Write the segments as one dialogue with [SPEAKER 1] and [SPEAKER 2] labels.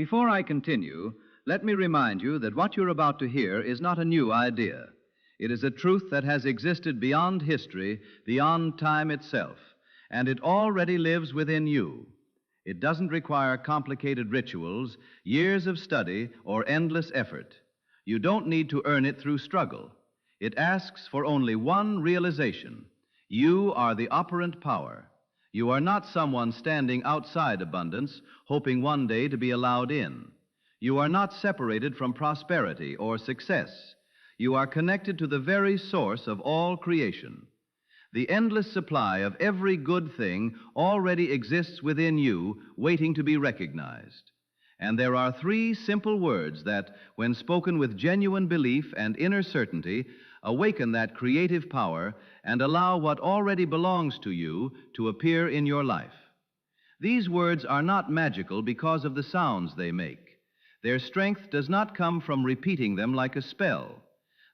[SPEAKER 1] Before I continue, let me remind you that what you're about to hear is not a new idea. It is a truth that has existed beyond history, beyond time itself, and it already lives within you. It doesn't require complicated rituals, years of study, or endless effort. You don't need to earn it through struggle. It asks for only one realization. You are the operant power. You are not someone standing outside abundance, hoping one day to be allowed in. You are not separated from prosperity or success. You are connected to the very source of all creation. The endless supply of every good thing already exists within you, waiting to be recognized. And there are three simple words that, when spoken with genuine belief and inner certainty, awaken that creative power and allow what already belongs to you to appear in your life. These words are not magical because of the sounds they make. Their strength does not come from repeating them like a spell.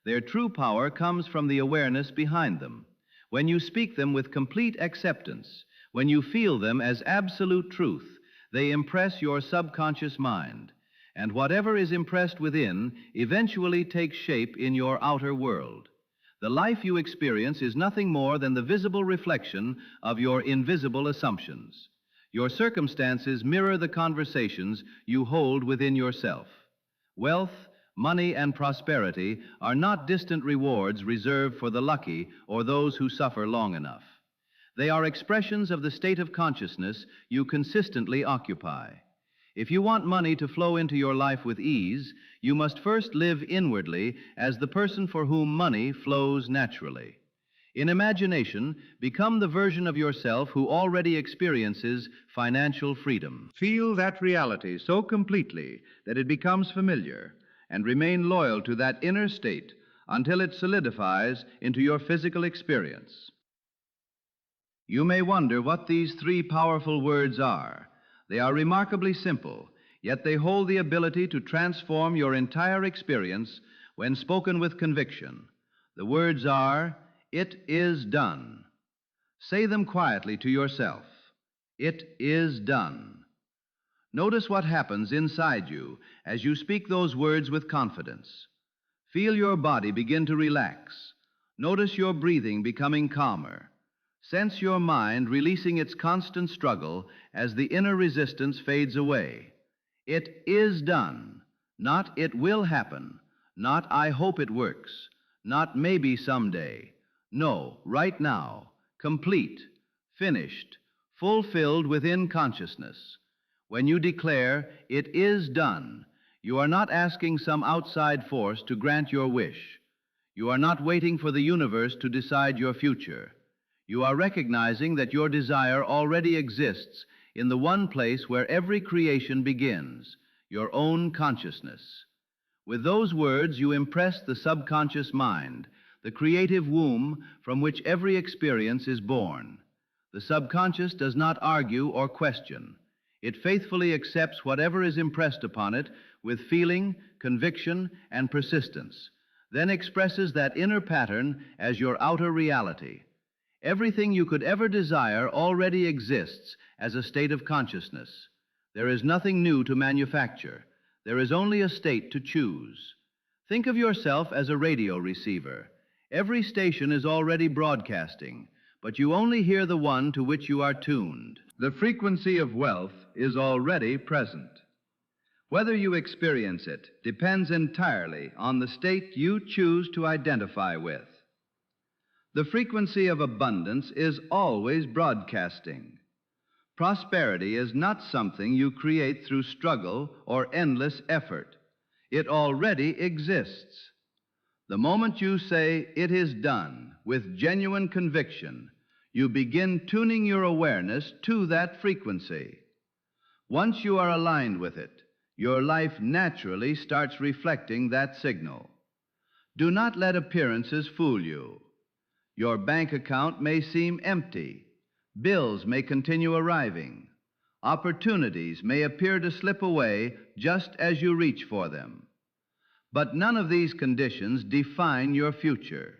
[SPEAKER 1] Their true power comes from the awareness behind them. When you speak them with complete acceptance, when you feel them as absolute truth, they impress your subconscious mind, and whatever is impressed within eventually takes shape in your outer world. The life you experience is nothing more than the visible reflection of your invisible assumptions. Your circumstances mirror the conversations you hold within yourself. Wealth, money, and prosperity are not distant rewards reserved for the lucky or those who suffer long enough. They are expressions of the state of consciousness you consistently occupy. If you want money to flow into your life with ease, you must first live inwardly as the person for whom money flows naturally. In imagination, become the version of yourself who already experiences financial freedom. Feel that reality so completely that it becomes familiar, and remain loyal to that inner state until it solidifies into your physical experience. You may wonder what these three powerful words are. They are remarkably simple, yet they hold the ability to transform your entire experience when spoken with conviction. The words are, "It is done." Say them quietly to yourself. It is done. Notice what happens inside you as you speak those words with confidence. Feel your body begin to relax. Notice your breathing becoming calmer. Sense your mind releasing its constant struggle as the inner resistance fades away. It is done, not "it will happen," not "I hope it works," not "maybe someday." No, right now, complete, finished, fulfilled within consciousness. When you declare, "It is done," you are not asking some outside force to grant your wish. You are not waiting for the universe to decide your future. You are recognizing that your desire already exists in the one place where every creation begins, your own consciousness. With those words, you impress the subconscious mind, the creative womb from which every experience is born. The subconscious does not argue or question. It faithfully accepts whatever is impressed upon it with feeling, conviction, and persistence, then expresses that inner pattern as your outer reality. Everything you could ever desire already exists as a state of consciousness. There is nothing new to manufacture. There is only a state to choose. Think of yourself as a radio receiver. Every station is already broadcasting, but you only hear the one to which you are tuned. The frequency of wealth is already present. Whether you experience it depends entirely on the state you choose to identify with. The frequency of abundance is always broadcasting. Prosperity is not something you create through struggle or endless effort. It already exists. The moment you say, "It is done," with genuine conviction, you begin tuning your awareness to that frequency. Once you are aligned with it, your life naturally starts reflecting that signal. Do not let appearances fool you. Your bank account may seem empty. Bills may continue arriving. Opportunities may appear to slip away just as you reach for them. But none of these conditions define your future.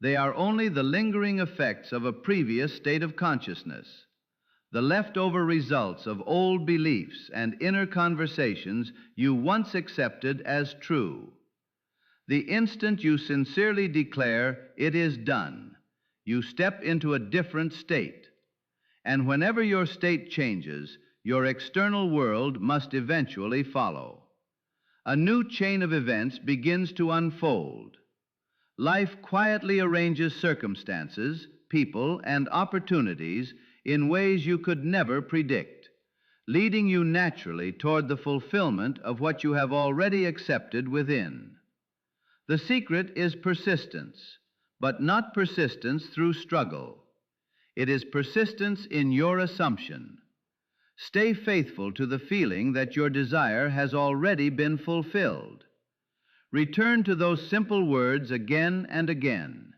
[SPEAKER 1] They are only the lingering effects of a previous state of consciousness. the leftover results of old beliefs and inner conversations you once accepted as true. The instant you sincerely declare, "It is done," you step into a different state. And whenever your state changes, your external world must eventually follow. A new chain of events begins to unfold. Life quietly arranges circumstances, people, and opportunities in ways you could never predict, leading you naturally toward the fulfillment of what you have already accepted within. The secret is persistence, but not persistence through struggle. It is persistence in your assumption. Stay faithful to the feeling that your desire has already been fulfilled. Return to those simple words again and again.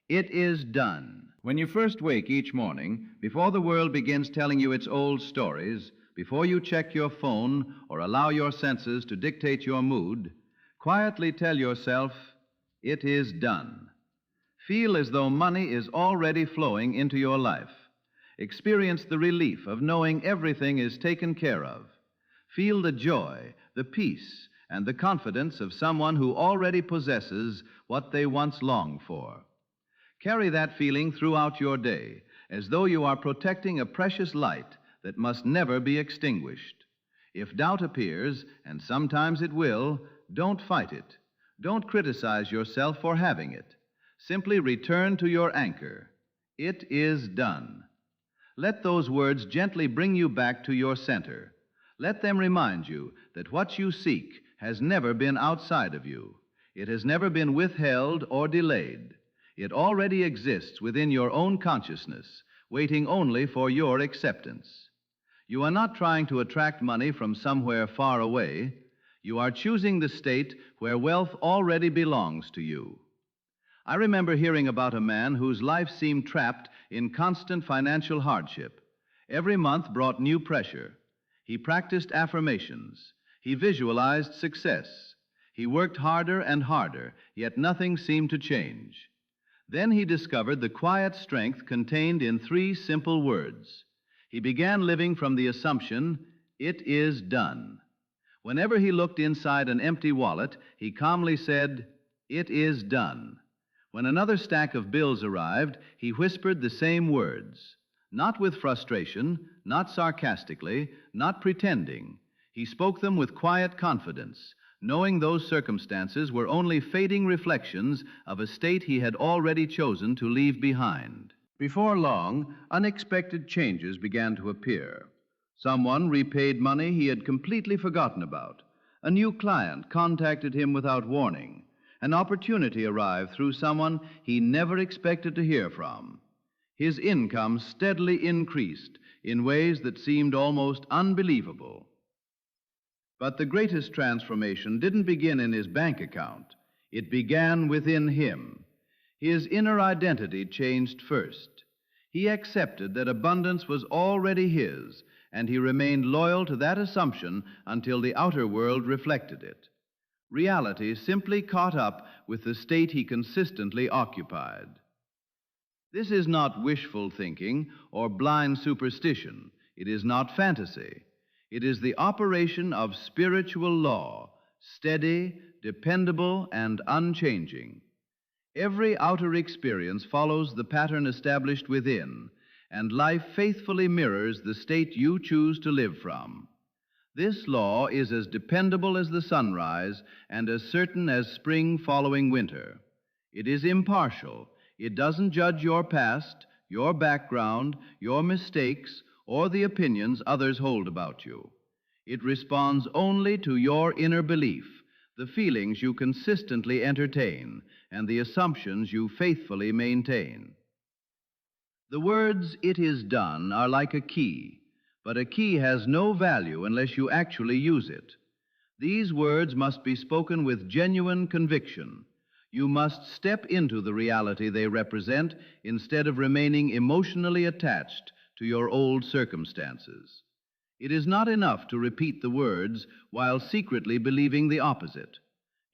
[SPEAKER 1] It is done. When you first wake each morning, before the world begins telling you its old stories, before you check your phone or allow your senses to dictate your mood, quietly tell yourself, "It is done." Feel as though money is already flowing into your life. Experience the relief of knowing everything is taken care of. Feel the joy, the peace, and the confidence of someone who already possesses what they once longed for. Carry that feeling throughout your day, as though you are protecting a precious light that must never be extinguished. If doubt appears, and sometimes it will, don't fight it. Don't criticize yourself for having it. Simply return to your anchor. It is done. Let those words gently bring you back to your center. Let them remind you that what you seek has never been outside of you. It has never been withheld or delayed. It already exists within your own consciousness, waiting only for your acceptance. You are not trying to attract money from somewhere far away. You are choosing the state where wealth already belongs to you. I remember hearing about a man whose life seemed trapped in constant financial hardship. Every month brought new pressure. He practiced affirmations. He visualized success. He worked harder and harder, yet nothing seemed to change. Then he discovered the quiet strength contained in 3 simple words. He began living from the assumption, "It is done." Whenever he looked inside an empty wallet, he calmly said, "It is done." When another stack of bills arrived, he whispered the same words. Not with frustration, not sarcastically, not pretending. He spoke them with quiet confidence, knowing those circumstances were only fading reflections of a state he had already chosen to leave behind. Before long, unexpected changes began to appear. Someone repaid money he had completely forgotten about. A new client contacted him without warning. An opportunity arrived through someone he never expected to hear from. His income steadily increased in ways that seemed almost unbelievable. But the greatest transformation didn't begin in his bank account. It began within him. His inner identity changed first. He accepted that abundance was already his, and he remained loyal to that assumption until the outer world reflected it. Reality simply caught up with the state he consistently occupied. This is not wishful thinking or blind superstition. It is not fantasy. It is the operation of spiritual law, steady, dependable, and unchanging. Every outer experience follows the pattern established within, and life faithfully mirrors the state you choose to live from. This law is as dependable as the sunrise and as certain as spring following winter. It is impartial. It doesn't judge your past, your background, your mistakes, or the opinions others hold about you. It responds only to your inner belief, the feelings you consistently entertain, and the assumptions you faithfully maintain. The words, "It is done," are like a key. But a key has no value unless you actually use it. These words must be spoken with genuine conviction. You must step into the reality they represent instead of remaining emotionally attached to your old circumstances. It is not enough to repeat the words while secretly believing the opposite.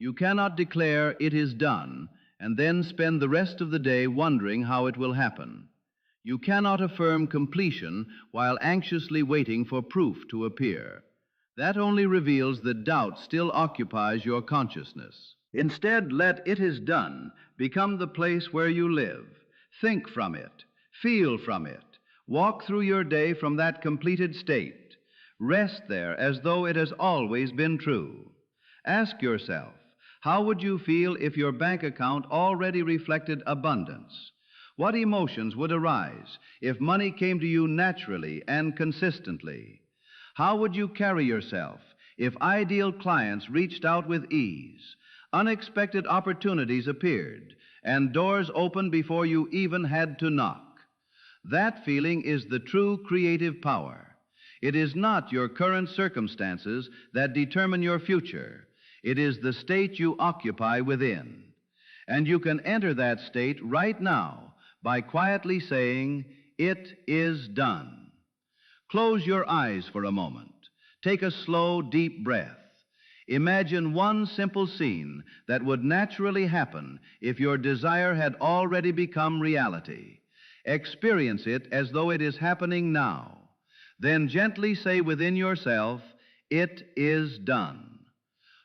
[SPEAKER 1] You cannot declare, "It is done," and then spend the rest of the day wondering how it will happen. You cannot affirm completion while anxiously waiting for proof to appear. That only reveals that doubt still occupies your consciousness. Instead, let "it is done" become the place where you live. Think from it, feel from it, walk through your day from that completed state. Rest there as though it has always been true. Ask yourself, how would you feel if your bank account already reflected abundance? What emotions would arise if money came to you naturally and consistently? How would you carry yourself if ideal clients reached out with ease, unexpected opportunities appeared, and doors opened before you even had to knock? That feeling is the true creative power. It is not your current circumstances that determine your future. It is the state you occupy within. And you can enter that state right now by quietly saying, "It is done." Close your eyes for a moment. Take a slow, deep breath. Imagine one simple scene that would naturally happen if your desire had already become reality. Experience it as though it is happening now. Then gently say within yourself, "It is done."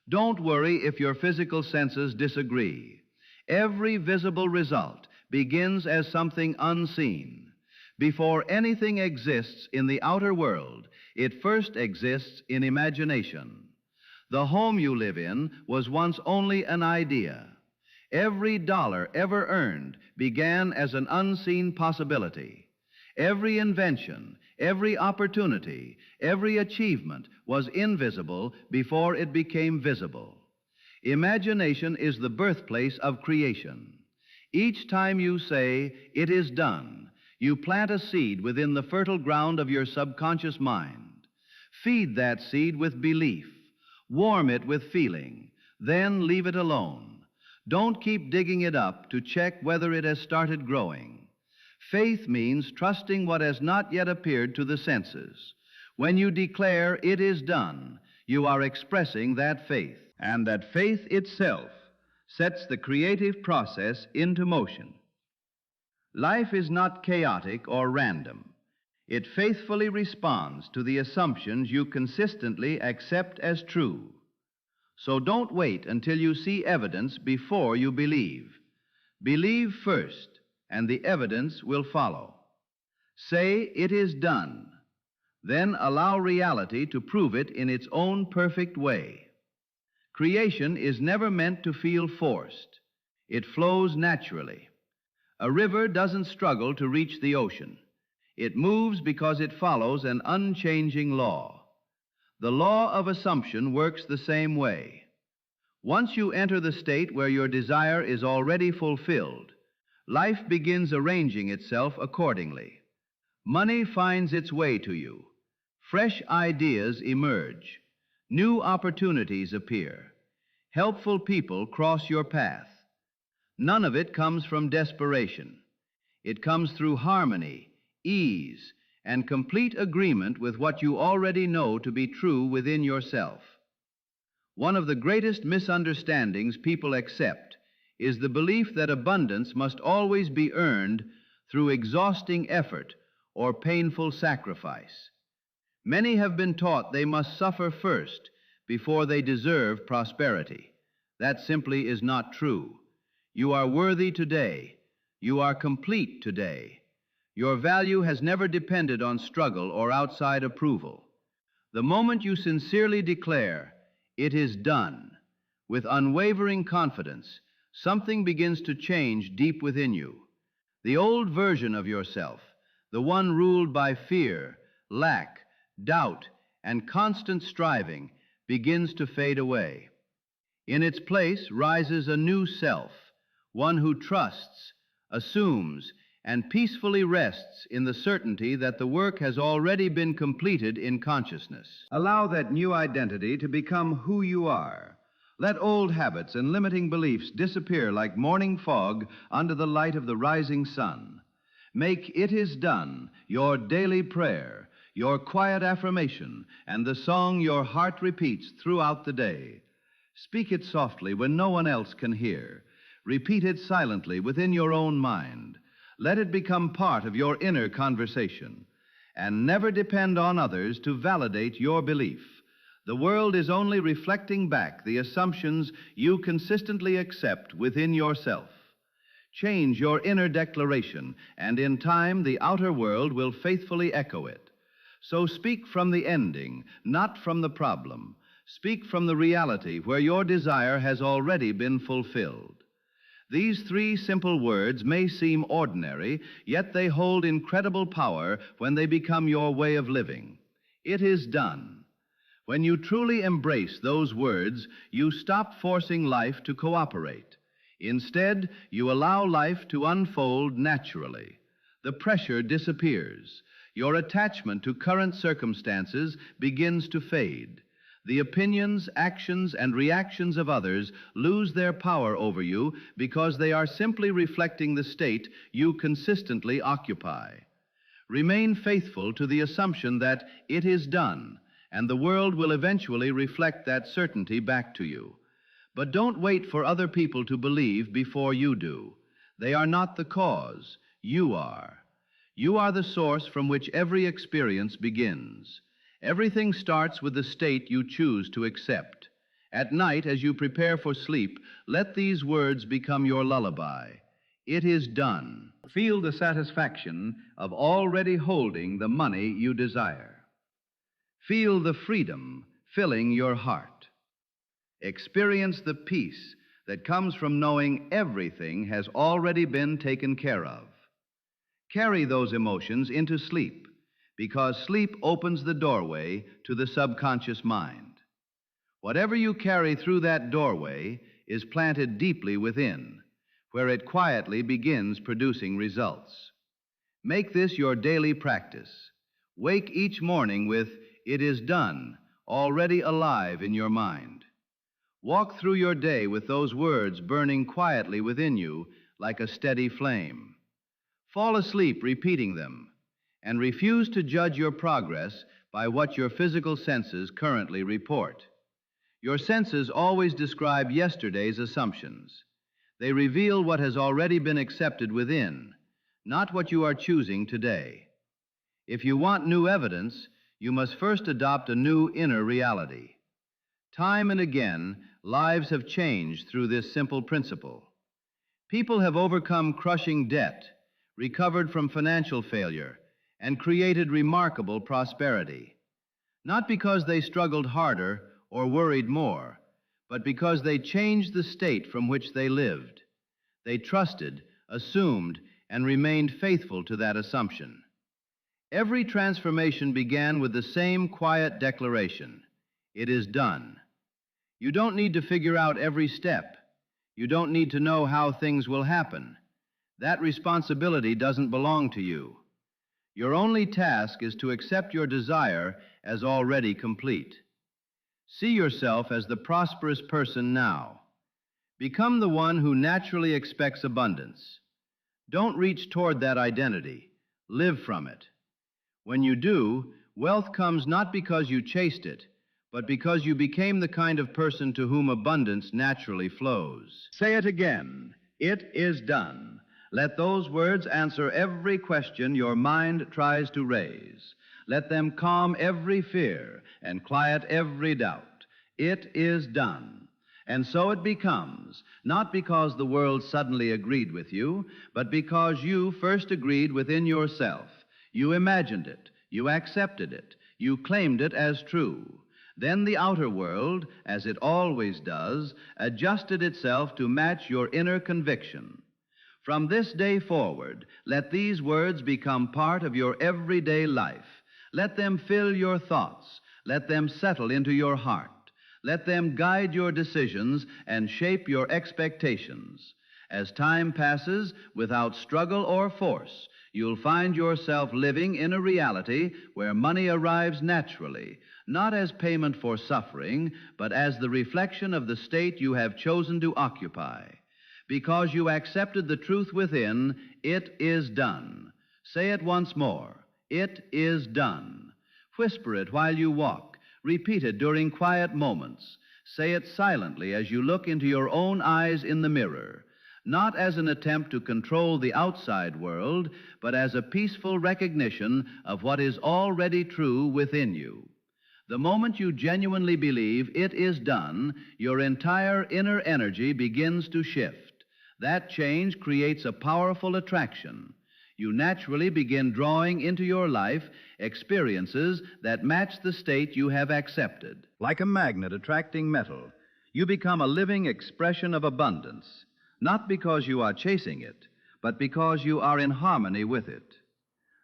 [SPEAKER 1] Don't worry if your physical senses disagree. Every visible result begins as something unseen. Before anything exists in the outer world, it first exists in imagination. The home you live in was once only an idea. Every dollar ever earned began as an unseen possibility. Every invention, every opportunity, every achievement was invisible before it became visible. Imagination is the birthplace of creation. Each time you say, "It is done," you plant a seed within the fertile ground of your subconscious mind. Feed that seed with belief. Warm it with feeling. Then leave it alone. Don't keep digging it up to check whether it has started growing. Faith means trusting what has not yet appeared to the senses. When you declare, "It is done," you are expressing that faith. And that faith itself sets the creative process into motion. Life is not chaotic or random. It faithfully responds to the assumptions you consistently accept as true. So don't wait until you see evidence before you believe. Believe first, and the evidence will follow. Say, "It is done." Then allow reality to prove it in its own perfect way. Creation is never meant to feel forced. It flows naturally. A river doesn't struggle to reach the ocean. It moves because it follows an unchanging law. The law of assumption works the same way. Once you enter the state where your desire is already fulfilled, life begins arranging itself accordingly. Money finds its way to you. Fresh ideas emerge. New opportunities appear. Helpful people cross your path. None of it comes from desperation. It comes through harmony, ease, and complete agreement with what you already know to be true within yourself. One of the greatest misunderstandings people accept is the belief that abundance must always be earned through exhausting effort or painful sacrifice. Many have been taught they must suffer first before they deserve prosperity. That simply is not true. You are worthy today. You are complete today. Your value has never depended on struggle or outside approval. The moment you sincerely declare, "It is done," with unwavering confidence, something begins to change deep within you. The old version of yourself, the one ruled by fear, lack, doubt, and constant striving, begins to fade away. In its place rises a new self, one who trusts, assumes, and peacefully rests in the certainty that the work has already been completed in consciousness. Allow that new identity to become who you are. Let old habits and limiting beliefs disappear like morning fog under the light of the rising sun. Make "It is done" your daily prayer, your quiet affirmation, and the song your heart repeats throughout the day. Speak it softly when no one else can hear. Repeat it silently within your own mind. Let it become part of your inner conversation. And never depend on others to validate your belief. The world is only reflecting back the assumptions you consistently accept within yourself. Change your inner declaration, and in time the outer world will faithfully echo it. So speak from the ending, not from the problem. Speak from the reality where your desire has already been fulfilled. These three simple words may seem ordinary, yet they hold incredible power when they become your way of living. It is done. When you truly embrace those words, you stop forcing life to cooperate. Instead, you allow life to unfold naturally. The pressure disappears. Your attachment to current circumstances begins to fade. The opinions, actions, and reactions of others lose their power over you because they are simply reflecting the state you consistently occupy. Remain faithful to the assumption that it is done, and the world will eventually reflect that certainty back to you. But don't wait for other people to believe before you do. They are not the cause. You are. You are the source from which every experience begins. Everything starts with the state you choose to accept. At night, as you prepare for sleep, let these words become your lullaby. It is done. Feel the satisfaction of already holding the money you desire. Feel the freedom filling your heart. Experience the peace that comes from knowing everything has already been taken care of. Carry those emotions into sleep, because sleep opens the doorway to the subconscious mind. Whatever you carry through that doorway is planted deeply within, where it quietly begins producing results. Make this your daily practice. Wake each morning with "It is done," already alive in your mind. Walk through your day with those words burning quietly within you like a steady flame. Fall asleep repeating them, and refuse to judge your progress by what your physical senses currently report. Your senses always describe yesterday's assumptions. They reveal what has already been accepted within, not what you are choosing today. If you want new evidence, you must first adopt a new inner reality. Time and again, lives have changed through this simple principle. People have overcome crushing debt, recovered from financial failure, and created remarkable prosperity. Not because they struggled harder or worried more, but because they changed the state from which they lived. They trusted, assumed, and remained faithful to that assumption. Every transformation began with the same quiet declaration: it is done. You don't need to figure out every step. You don't need to know how things will happen. That responsibility doesn't belong to you. Your only task is to accept your desire as already complete. See yourself as the prosperous person now. Become the one who naturally expects abundance. Don't reach toward that identity. Live from it. When you do, wealth comes not because you chased it, but because you became the kind of person to whom abundance naturally flows. Say it again. It is done. Let those words answer every question your mind tries to raise. Let them calm every fear and quiet every doubt. It is done. And so it becomes, not because the world suddenly agreed with you, but because you first agreed within yourself. You imagined it, you accepted it, you claimed it as true. Then the outer world, as it always does, adjusted itself to match your inner conviction. From this day forward, let these words become part of your everyday life. Let them fill your thoughts. Let them settle into your heart. Let them guide your decisions and shape your expectations. As time passes, without struggle or force, you'll find yourself living in a reality where money arrives naturally, not as payment for suffering, but as the reflection of the state you have chosen to occupy. Because you accepted the truth within, it is done. Say it once more. It is done. Whisper it while you walk. Repeat it during quiet moments. Say it silently as you look into your own eyes in the mirror. not as an attempt to control the outside world, but as a peaceful recognition of what is already true within you. The moment you genuinely believe it is done, your entire inner energy begins to shift. That change creates a powerful attraction. You naturally begin drawing into your life experiences that match the state you have accepted. Like a magnet attracting metal, you become a living expression of abundance, not because you are chasing it, but because you are in harmony with it.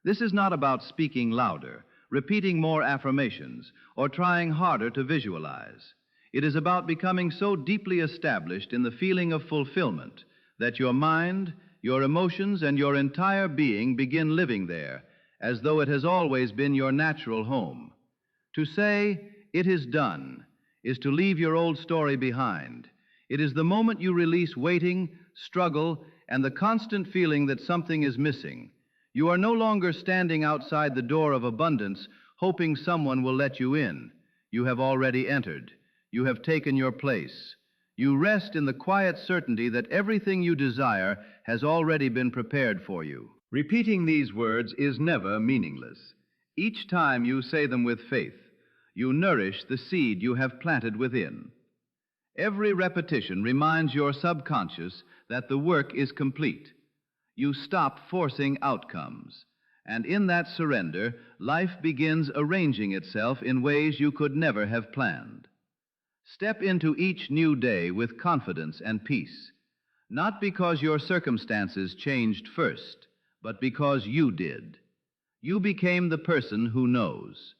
[SPEAKER 1] This is not about speaking louder, repeating more affirmations, or trying harder to visualize. It is about becoming so deeply established in the feeling of fulfillment that your mind, your emotions, and your entire being begin living there as though it has always been your natural home. To say, "It is done," is to leave your old story behind. It is the moment you release waiting, struggle, and the constant feeling that something is missing. You are no longer standing outside the door of abundance, hoping someone will let you in. You have already entered. You have taken your place. You rest in the quiet certainty that everything you desire has already been prepared for you. Repeating these words is never meaningless. Each time you say them with faith, you nourish the seed you have planted within. Every repetition reminds your subconscious that the work is complete. You stop forcing outcomes, and in that surrender, life begins arranging itself in ways you could never have planned. Step into each new day with confidence and peace, not because your circumstances changed first, but because you did. You became the person who knows,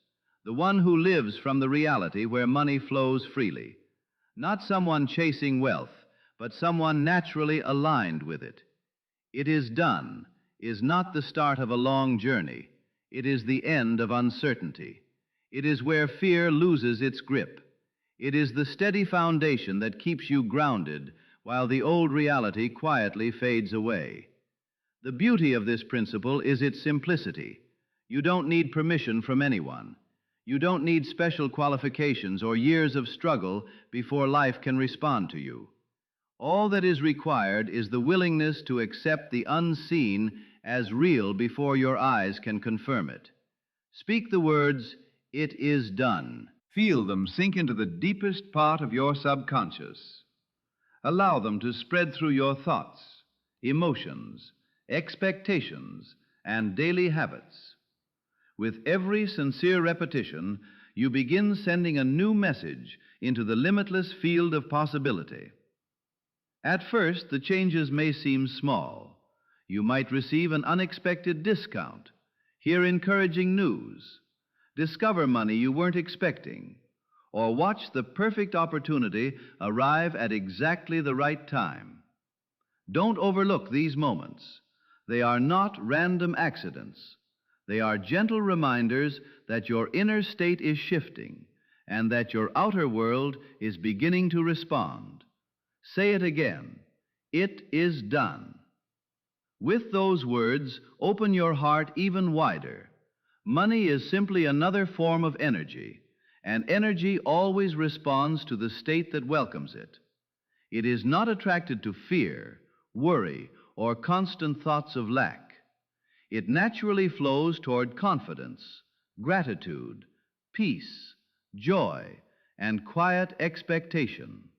[SPEAKER 1] the one who lives from the reality where money flows freely, not someone chasing wealth, but someone naturally aligned with it. "It is done" is not the start of a long journey. It is the end of uncertainty. It is where fear loses its grip. It is the steady foundation that keeps you grounded while the old reality quietly fades away. The beauty of this principle is its simplicity. You don't need permission from anyone. You don't need special qualifications or years of struggle before life can respond to you. All that is required is the willingness to accept the unseen as real before your eyes can confirm it. Speak the words, "It is done." Feel them sink into the deepest part of your subconscious. Allow them to spread through your thoughts, emotions, expectations, and daily habits. With every sincere repetition, you begin sending a new message into the limitless field of possibility. At first, the changes may seem small. You might receive an unexpected discount, hear encouraging news, discover money you weren't expecting, or watch the perfect opportunity arrive at exactly the right time. Don't overlook these moments. They are not random accidents. They are gentle reminders that your inner state is shifting and that your outer world is beginning to respond. Say it again. "It is done." With those words, open your heart even wider. Money is simply another form of energy, and energy always responds to the state that welcomes it. It is not attracted to fear, worry, or constant thoughts of lack. It naturally flows toward confidence, gratitude, peace, joy, and quiet expectation.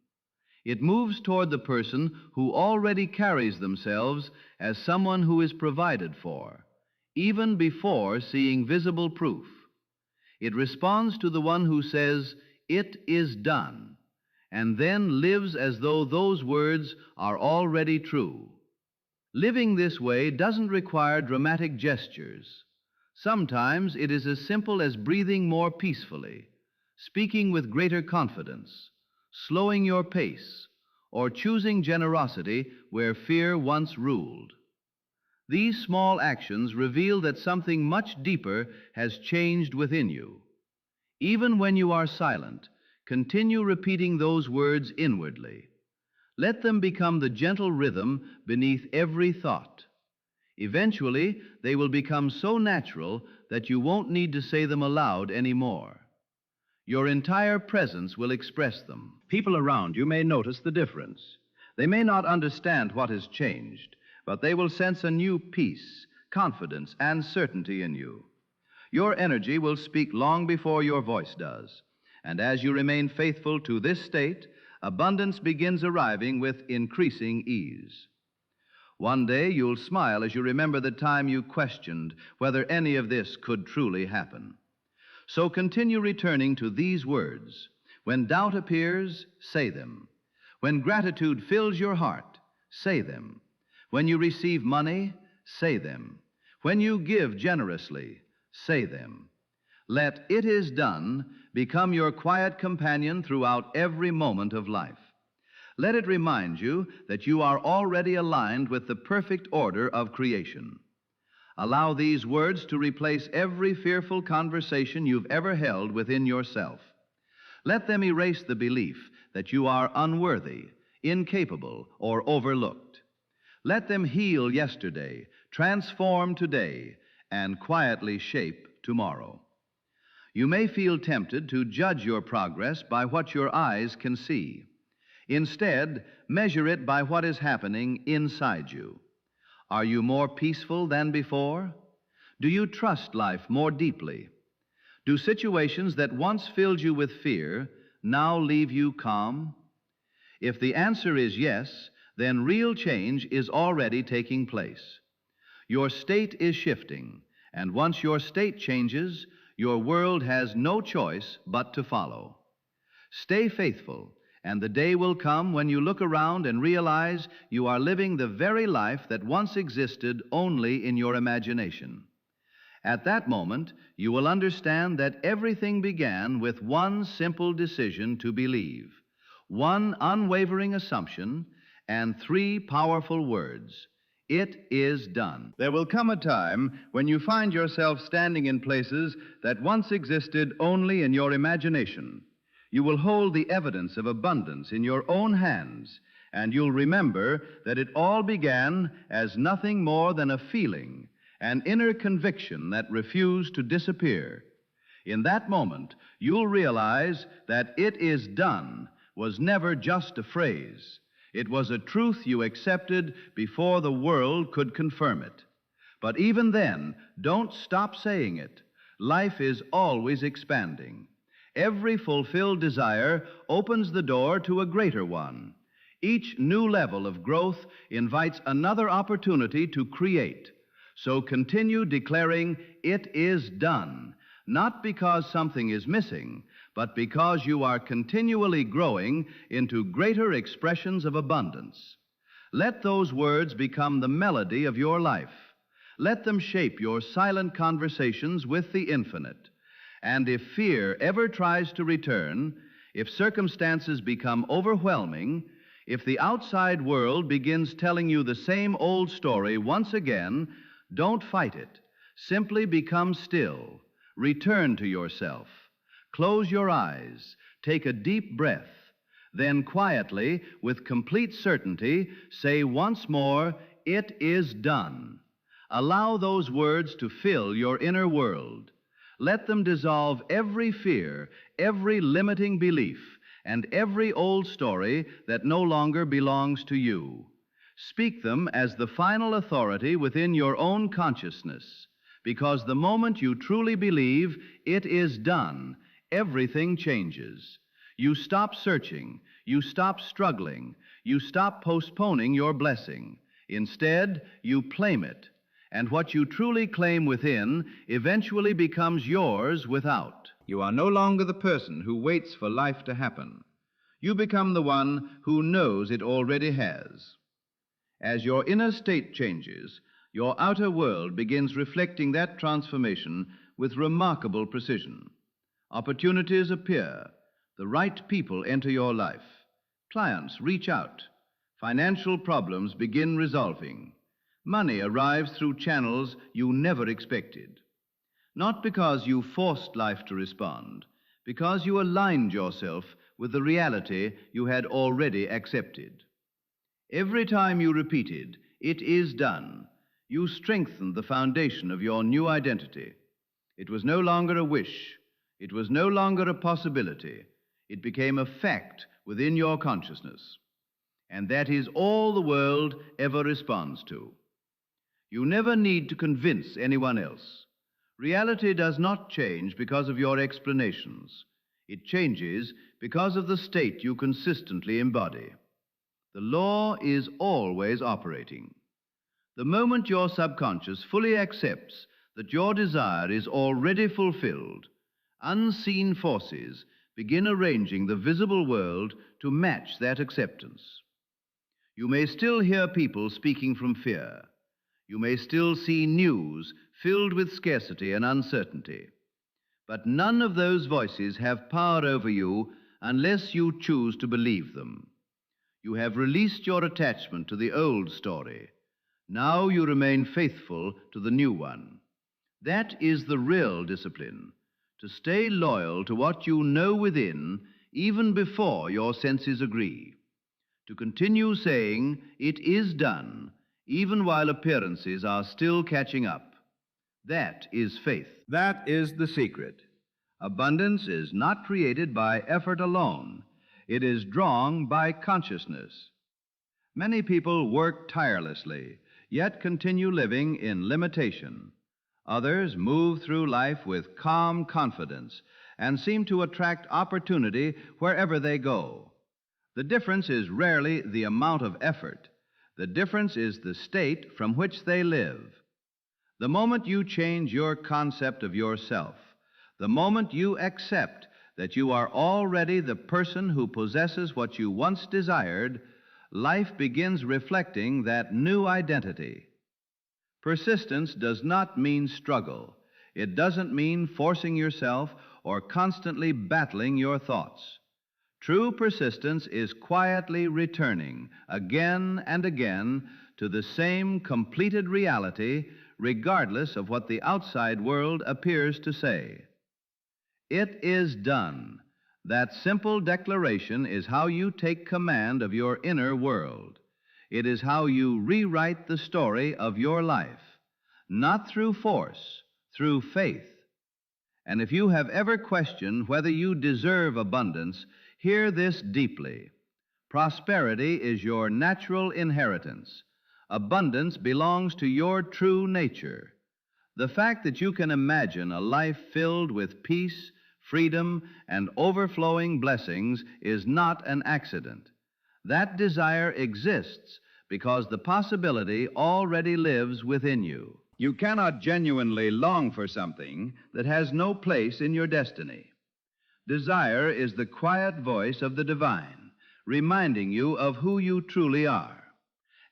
[SPEAKER 1] It moves toward the person who already carries themselves as someone who is provided for, even before seeing visible proof. It responds to the one who says, "It is done," and then lives as though those words are already true. Living this way doesn't require dramatic gestures. Sometimes it is as simple as breathing more peacefully, speaking with greater confidence, slowing your pace, or choosing generosity where fear once ruled. These small actions reveal that something much deeper has changed within you. Even when you are silent, continue repeating those words inwardly. Let them become the gentle rhythm beneath every thought. Eventually, they will become so natural that you won't need to say them aloud anymore. Your entire presence will express them. People around you may notice the difference. They may not understand what has changed, but they will sense a new peace, confidence, and certainty in you. Your energy will speak long before your voice does, and as you remain faithful to this state, abundance begins arriving with increasing ease. One day you'll smile as you remember the time you questioned whether any of this could truly happen. So continue returning to these words. When doubt appears, say them. When gratitude fills your heart, say them. When you receive money, say them. When you give generously, say them. Let "it is done" become your quiet companion throughout every moment of life. Let it remind you that you are already aligned with the perfect order of creation. Allow these words to replace every fearful conversation you've ever held within yourself. Let them erase the belief that you are unworthy, incapable, or overlooked. Let them heal yesterday, transform today, and quietly shape tomorrow. You may feel tempted to judge your progress by what your eyes can see. Instead, measure it by what is happening inside you. Are you more peaceful than before? Do you trust life more deeply? Do situations that once filled you with fear now leave you calm? If the answer is yes, then real change is already taking place. Your state is shifting, and once your state changes, your world has no choice but to follow. Stay faithful, and the day will come when you look around and realize you are living the very life that once existed only in your imagination. At that moment, you will understand that everything began with one simple decision to believe, one unwavering assumption, and three powerful words: "It is done." There will come a time when you find yourself standing in places that once existed only in your imagination. You will hold the evidence of abundance in your own hands, and you'll remember that it all began as nothing more than a feeling, an inner conviction that refused to disappear. In that moment, you'll realize that "it is done" was never just a phrase. It was a truth you accepted before the world could confirm it. But even then, don't stop saying it. Life is always expanding. Every fulfilled desire opens the door to a greater one. Each new level of growth invites another opportunity to create. So continue declaring "it is done," not because something is missing, but because you are continually growing into greater expressions of abundance. Let those words become the melody of your life. Let them shape your silent conversations with the infinite. And if fear ever tries to return, if circumstances become overwhelming, if the outside world begins telling you the same old story once again, don't fight it. Simply become still. Return to yourself. Close your eyes. Take a deep breath. Then quietly, with complete certainty, say once more, "It is done." Allow those words to fill your inner world. Let them dissolve every fear, every limiting belief, and every old story that no longer belongs to you. Speak them as the final authority within your own consciousness, because the moment you truly believe "it is done," everything changes. You stop searching, you stop struggling, you stop postponing your blessing. Instead, you claim it, and what you truly claim within eventually becomes yours without. You are no longer the person who waits for life to happen. You become the one who knows it already has. As your inner state changes, your outer world begins reflecting that transformation with remarkable precision. Opportunities appear. The right people enter your life. Clients reach out. Financial problems begin resolving. Money arrives through channels you never expected. Not because you forced life to respond, because you aligned yourself with the reality you had already accepted. Every time you repeated "it is done," you strengthened the foundation of your new identity. It was no longer a wish. It was no longer a possibility. It became a fact within your consciousness. And that is all the world ever responds to. You never need to convince anyone else. Reality does not change because of your explanations. It changes because of the state you consistently embody. The law is always operating. The moment your subconscious fully accepts that your desire is already fulfilled, unseen forces begin arranging the visible world to match that acceptance. You may still hear people speaking from fear. You may still see news filled with scarcity and uncertainty. But none of those voices have power over you unless you choose to believe them. You have released your attachment to the old story. Now you remain faithful to the new one. That is the real discipline, to stay loyal to what you know within even before your senses agree. To continue saying, "It is done," even while appearances are still catching up. That is faith. That is the secret. Abundance is not created by effort alone. It is drawn by consciousness. Many people work tirelessly, yet continue living in limitation. Others move through life with calm confidence and seem to attract opportunity wherever they go. The difference is rarely the amount of effort. The difference is the state from which they live. The moment you change your concept of yourself, the moment you accept that you are already the person who possesses what you once desired, life begins reflecting that new identity. Persistence does not mean struggle. It doesn't mean forcing yourself or constantly battling your thoughts. True persistence is quietly returning again and again to the same completed reality, regardless of what the outside world appears to say. It is done. That simple declaration is how you take command of your inner world. It is how you rewrite the story of your life, not through force, through faith. And if you have ever questioned whether you deserve abundance, hear this deeply. Prosperity is your natural inheritance. Abundance belongs to your true nature. The fact that you can imagine a life filled with peace, freedom, and overflowing blessings is not an accident. That desire exists because the possibility already lives within you. You cannot genuinely long for something that has no place in your destiny. Desire is the quiet voice of the divine, reminding you of who you truly are.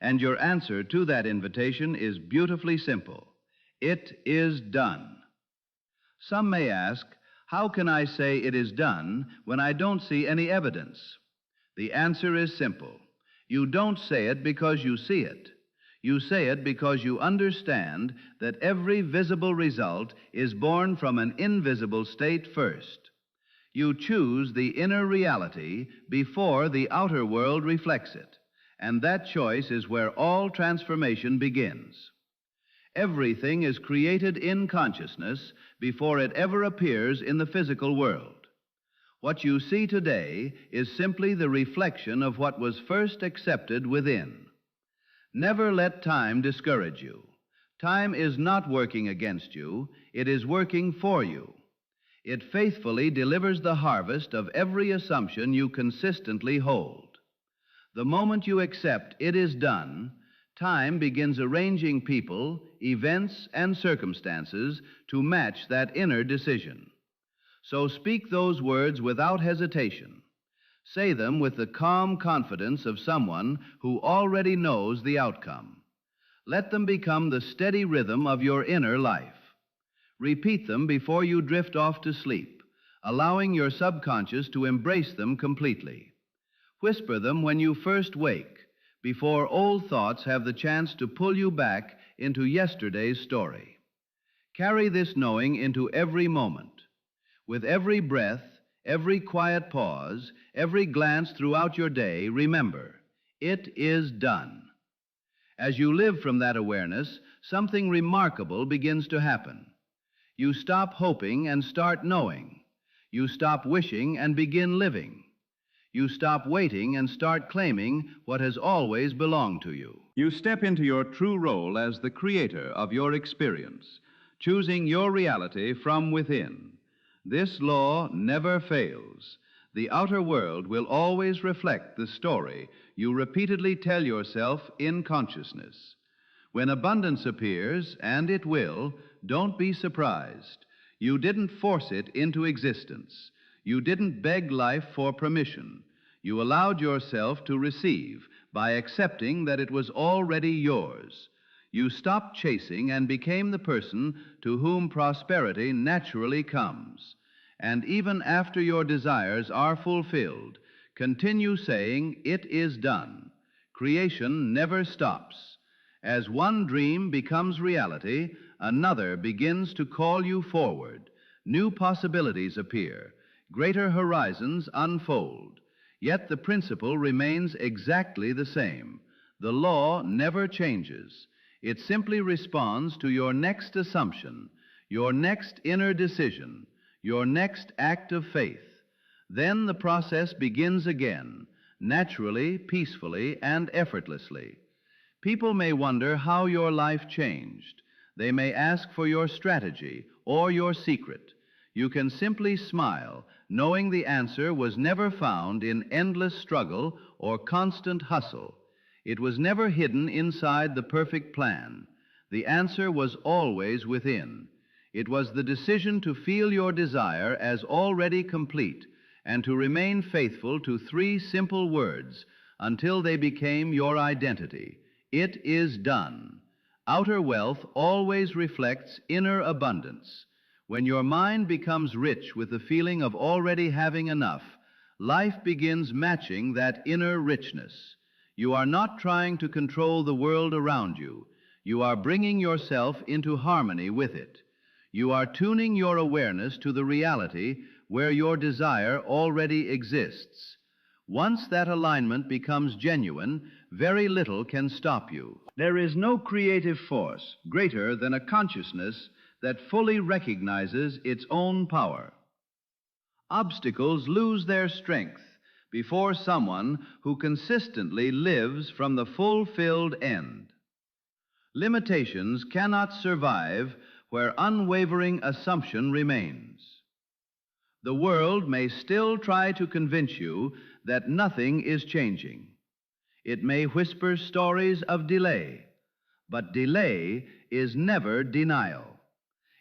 [SPEAKER 1] And your answer to that invitation is beautifully simple. It is done. Some may ask, how can I say it is done when I don't see any evidence? The answer is simple. You don't say it because you see it. You say it because you understand that every visible result is born from an invisible state first. You choose the inner reality before the outer world reflects it, and that choice is where all transformation begins. Everything is created in consciousness before it ever appears in the physical world. What you see today is simply the reflection of what was first accepted within. Never let time discourage you. Time is not working against you, it is working for you. It faithfully delivers the harvest of every assumption you consistently hold. The moment you accept it is done, time begins arranging people, events, and circumstances to match that inner decision. So speak those words without hesitation. Say them with the calm confidence of someone who already knows the outcome. Let them become the steady rhythm of your inner life. Repeat them before you drift off to sleep, allowing your subconscious to embrace them completely. Whisper them when you first wake, before old thoughts have the chance to pull you back into yesterday's story. Carry this knowing into every moment. With every breath, every quiet pause, every glance throughout your day, remember, it is done. As you live from that awareness, something remarkable begins to happen. You stop hoping and start knowing. You stop wishing and begin living. You stop waiting and start claiming what has always belonged to you. You step into your true role as the creator of your experience, choosing your reality from within. This law never fails. The outer world will always reflect the story you repeatedly tell yourself in consciousness. When abundance appears, and it will, don't be surprised. You didn't force it into existence. You didn't beg life for permission. You allowed yourself to receive by accepting that it was already yours. You stopped chasing and became the person to whom prosperity naturally comes. And even after your desires are fulfilled, continue saying, "It is done." Creation never stops. As one dream becomes reality, another begins to call you forward. New possibilities appear. Greater horizons unfold. Yet the principle remains exactly the same. The law never changes. It simply responds to your next assumption, your next inner decision, your next act of faith. Then the process begins again, naturally, peacefully, and effortlessly. People may wonder how your life changed. They may ask for your strategy or your secret. You can simply smile, knowing the answer was never found in endless struggle or constant hustle. It was never hidden inside the perfect plan. The answer was always within. It was the decision to feel your desire as already complete and to remain faithful to 3 simple words until they became your identity. It is done. Outer wealth always reflects inner abundance. When your mind becomes rich with the feeling of already having enough, life begins matching that inner richness. You are not trying to control the world around you. You are bringing yourself into harmony with it. You are tuning your awareness to the reality where your desire already exists. Once that alignment becomes genuine, very little can stop you. There is no creative force greater than a consciousness that fully recognizes its own power. Obstacles lose their strength before someone who consistently lives from the fulfilled end. Limitations cannot survive where unwavering assumption remains. The world may still try to convince you that nothing is changing. It may whisper stories of delay, but delay is never denial.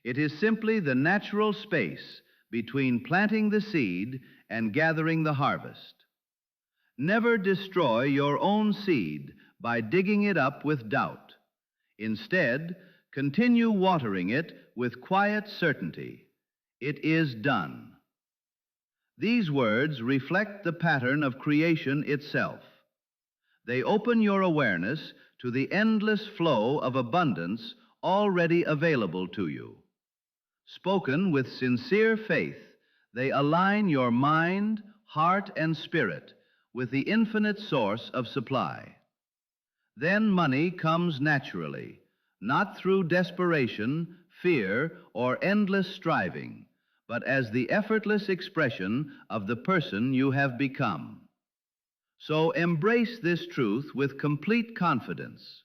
[SPEAKER 1] It is simply the natural space between planting the seed and gathering the harvest. Never destroy your own seed by digging it up with doubt. Instead, continue watering it with quiet certainty. It is done. These words reflect the pattern of creation itself. They open your awareness to the endless flow of abundance already available to you. Spoken with sincere faith, they align your mind, heart, and spirit with the infinite source of supply. Then money comes naturally, not through desperation, fear, or endless striving, but as the effortless expression of the person you have become. So embrace this truth with complete confidence.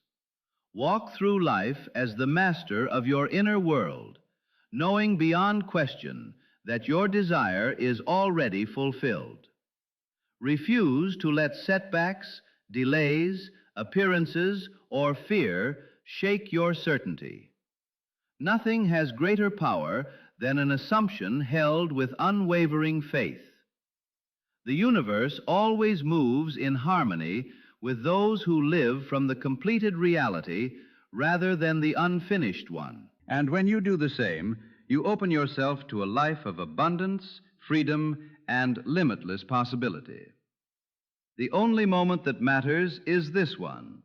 [SPEAKER 1] Walk through life as the master of your inner world, knowing beyond question that your desire is already fulfilled. Refuse to let setbacks, delays, appearances, or fear shake your certainty. Nothing has greater power than an assumption held with unwavering faith. The universe always moves in harmony with those who live from the completed reality rather than the unfinished one. And when you do the same, you open yourself to a life of abundance, freedom, and limitless possibility. The only moment that matters is this one.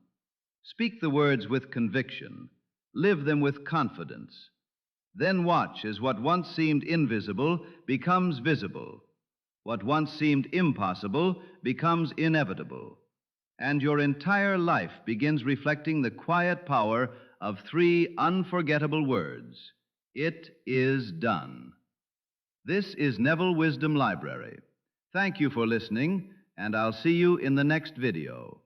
[SPEAKER 1] Speak the words with conviction. Live them with confidence. Then watch as what once seemed invisible becomes visible. What once seemed impossible becomes inevitable. And your entire life begins reflecting the quiet power of 3 unforgettable words. It is done. This is Neville Wisdom Library. Thank you for listening, and I'll see you in the next video.